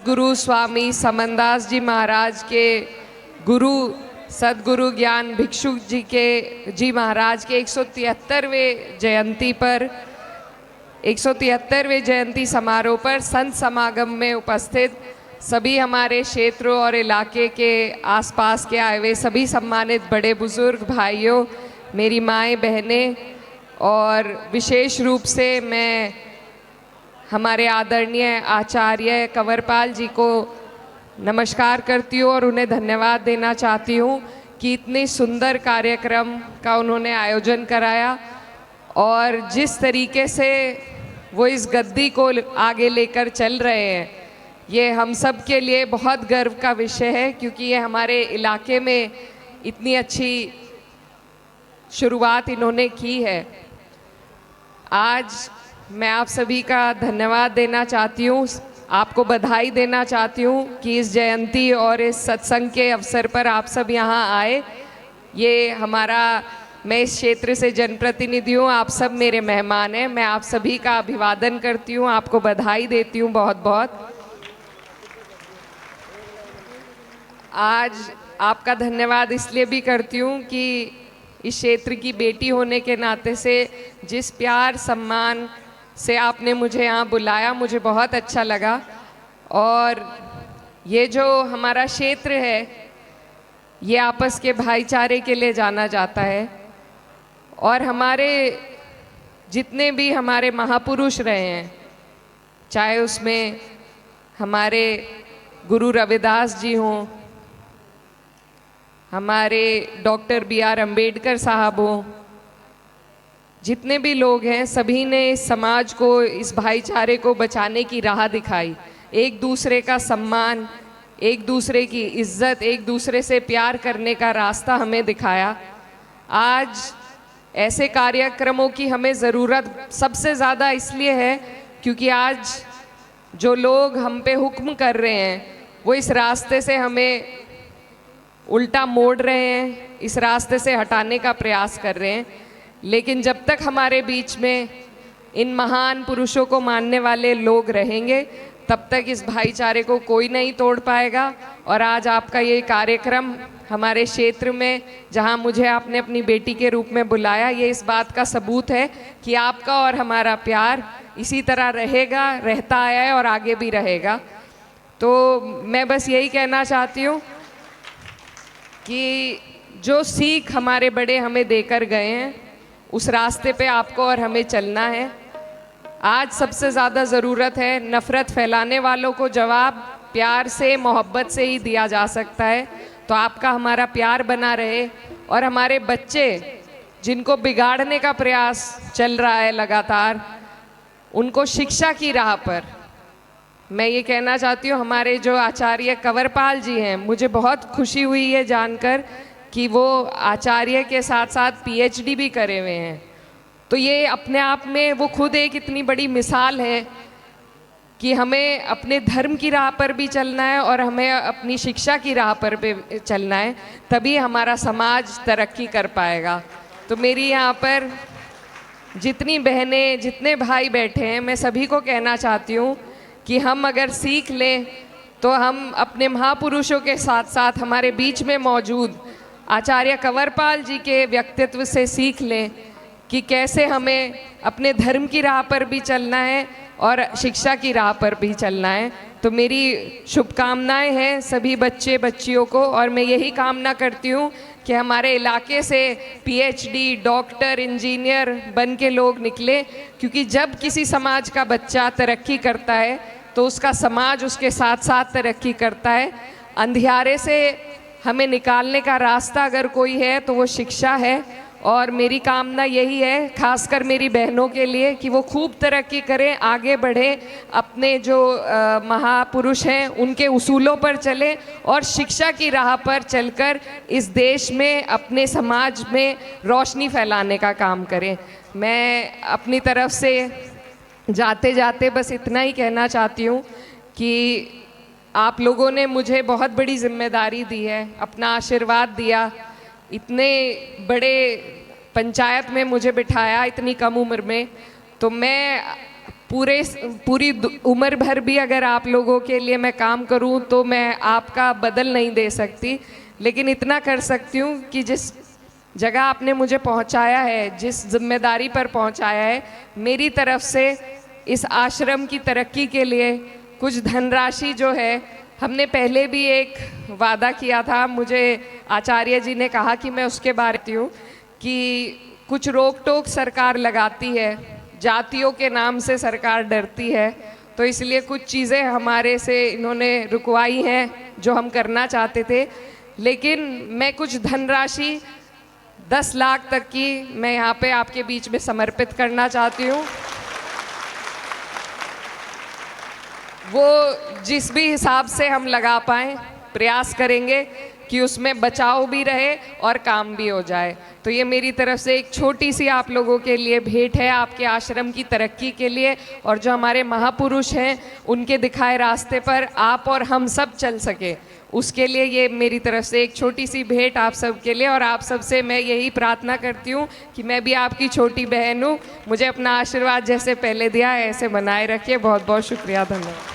सतगुरु स्वामी समनदास जी महाराज के गुरु सतगुरु ज्ञान भिक्षु जी महाराज के 173वें जयंती पर 173वें जयंती समारोह पर संत समागम में उपस्थित सभी हमारे क्षेत्रों और इलाके के आसपास के आए हुए सभी सम्मानित बड़े बुजुर्ग भाइयों, मेरी माएँ बहनें, और विशेष रूप से मैं हमारे आदरणीय आचार्य कंवरपाल जी को नमस्कार करती हूँ और उन्हें धन्यवाद देना चाहती हूँ कि इतने सुंदर कार्यक्रम का उन्होंने आयोजन कराया और जिस तरीके से वो इस गद्दी को आगे लेकर चल रहे हैं, ये हम सब के लिए बहुत गर्व का विषय है, क्योंकि ये हमारे इलाके में इतनी अच्छी शुरुआत इन्होंने की है। आज मैं आप सभी का धन्यवाद देना चाहती हूँ, आपको बधाई देना चाहती हूँ कि इस जयंती और इस सत्संग के अवसर पर आप सब यहाँ आए। ये हमारा, मैं इस क्षेत्र से जनप्रतिनिधि हूँ, आप सब मेरे मेहमान हैं। मैं आप सभी का अभिवादन करती हूँ, आपको बधाई देती हूँ बहुत बहुत। आज आपका धन्यवाद इसलिए भी करती हूँ कि इस क्षेत्र की बेटी होने के नाते से जिस प्यार सम्मान से आपने मुझे यहाँ बुलाया, मुझे बहुत अच्छा लगा। और ये जो हमारा क्षेत्र है, ये आपस के भाईचारे के लिए जाना जाता है और हमारे जितने भी हमारे महापुरुष रहे हैं, चाहे उसमें हमारे गुरु रविदास जी हों, हमारे डॉक्टर B.R. अम्बेडकर साहब हों, जितने भी लोग हैं, सभी ने इस समाज को, इस भाईचारे को बचाने की राह दिखाई। एक दूसरे का सम्मान, एक दूसरे की इज्जत, एक दूसरे से प्यार करने का रास्ता हमें दिखाया। आज ऐसे कार्यक्रमों की हमें ज़रूरत सबसे ज़्यादा इसलिए है क्योंकि आज जो लोग हम पे हुक्म कर रहे हैं, वो इस रास्ते से हमें उल्टा मोड़ रहे हैं, इस रास्ते से हटाने का प्रयास कर रहे हैं। लेकिन जब तक हमारे बीच में इन महान पुरुषों को मानने वाले लोग रहेंगे, तब तक इस भाईचारे को कोई नहीं तोड़ पाएगा। और आज आपका ये कार्यक्रम हमारे क्षेत्र में, जहां मुझे आपने अपनी बेटी के रूप में बुलाया, ये इस बात का सबूत है कि आपका और हमारा प्यार इसी तरह रहेगा, रहता आया है और आगे भी रहेगा। तो मैं बस यही कहना चाहती हूँ कि जो सीख हमारे बड़े हमें देकर गए हैं, उस रास्ते पे आपको और हमें चलना है। आज सबसे ज़्यादा ज़रूरत है, नफ़रत फैलाने वालों को जवाब प्यार से, मोहब्बत से ही दिया जा सकता है। तो आपका हमारा प्यार बना रहे और हमारे बच्चे जिनको बिगाड़ने का प्रयास चल रहा है लगातार, उनको शिक्षा की राह पर मैं ये कहना चाहती हूँ, हमारे जो आचार्य कंवरपाल जी हैं, मुझे बहुत खुशी हुई है जानकर कि वो आचार्य के साथ साथ PhD भी करे हुए हैं। तो ये अपने आप में वो खुद एक इतनी बड़ी मिसाल है कि हमें अपने धर्म की राह पर भी चलना है और हमें अपनी शिक्षा की राह पर भी चलना है, तभी हमारा समाज तरक्की कर पाएगा। तो मेरी यहाँ पर जितनी बहनें, जितने भाई बैठे हैं, मैं सभी को कहना चाहती हूँ कि हम अगर सीख लें तो हम अपने महापुरुषों के साथ साथ हमारे बीच में मौजूद आचार्य कंवरपाल जी के व्यक्तित्व से सीख लें कि कैसे हमें अपने धर्म की राह पर भी चलना है और शिक्षा की राह पर भी चलना है। तो मेरी शुभकामनाएं हैं सभी बच्चे बच्चियों को, और मैं यही कामना करती हूँ कि हमारे इलाके से PhD, डॉक्टर, इंजीनियर बन के लोग निकले, क्योंकि जब किसी समाज का बच्चा तरक्की करता है तो उसका समाज उसके साथ साथ तरक्की करता है। अंधियारे से हमें निकालने का रास्ता अगर कोई है तो वो शिक्षा है, और मेरी कामना यही है, खासकर मेरी बहनों के लिए, कि वो खूब तरक्की करें, आगे बढ़ें, अपने जो महापुरुष हैं उनके उसूलों पर चलें और शिक्षा की राह पर चलकर इस देश में, अपने समाज में रोशनी फैलाने का काम करें। मैं अपनी तरफ से जाते जाते बस इतना ही कहना चाहती हूँ कि आप लोगों ने मुझे बहुत बड़ी जिम्मेदारी दी है, अपना आशीर्वाद दिया, इतने बड़े पंचायत में मुझे बिठाया इतनी कम उम्र में। तो मैं पूरी उम्र भर भी अगर आप लोगों के लिए मैं काम करूं तो मैं आपका बदल नहीं दे सकती, लेकिन इतना कर सकती हूं कि जिस जगह आपने मुझे पहुंचाया है, जिस जिम्मेदारी पर पहुंचाया है, मेरी तरफ से इस आश्रम की तरक्की के लिए कुछ धनराशि जो है, हमने पहले भी एक वादा किया था, मुझे आचार्य जी ने कहा कि मैं उसके बारे में हूँ कि कुछ रोक टोक सरकार लगाती है, जातियों के नाम से सरकार डरती है, तो इसलिए कुछ चीज़ें हमारे से इन्होंने रुकवाई हैं जो हम करना चाहते थे। लेकिन मैं कुछ धनराशि 10 लाख तक की मैं यहाँ पे आपके बीच में समर्पित करना चाहती हूँ। वो जिस भी हिसाब से हम लगा पाएँ प्रयास करेंगे कि उसमें बचाव भी रहे और काम भी हो जाए। तो ये मेरी तरफ से एक छोटी सी आप लोगों के लिए भेंट है, आपके आश्रम की तरक्की के लिए, और जो हमारे महापुरुष हैं उनके दिखाए रास्ते पर आप और हम सब चल सके, उसके लिए ये मेरी तरफ से एक छोटी सी भेंट आप सब के लिए। और आप सब से मैं यही प्रार्थना करती हूँ कि मैं भी आपकी छोटी बहन हूँ, मुझे अपना आशीर्वाद जैसे पहले दिया है ऐसे बनाए रखिए। बहुत बहुत शुक्रिया, धन्यवाद।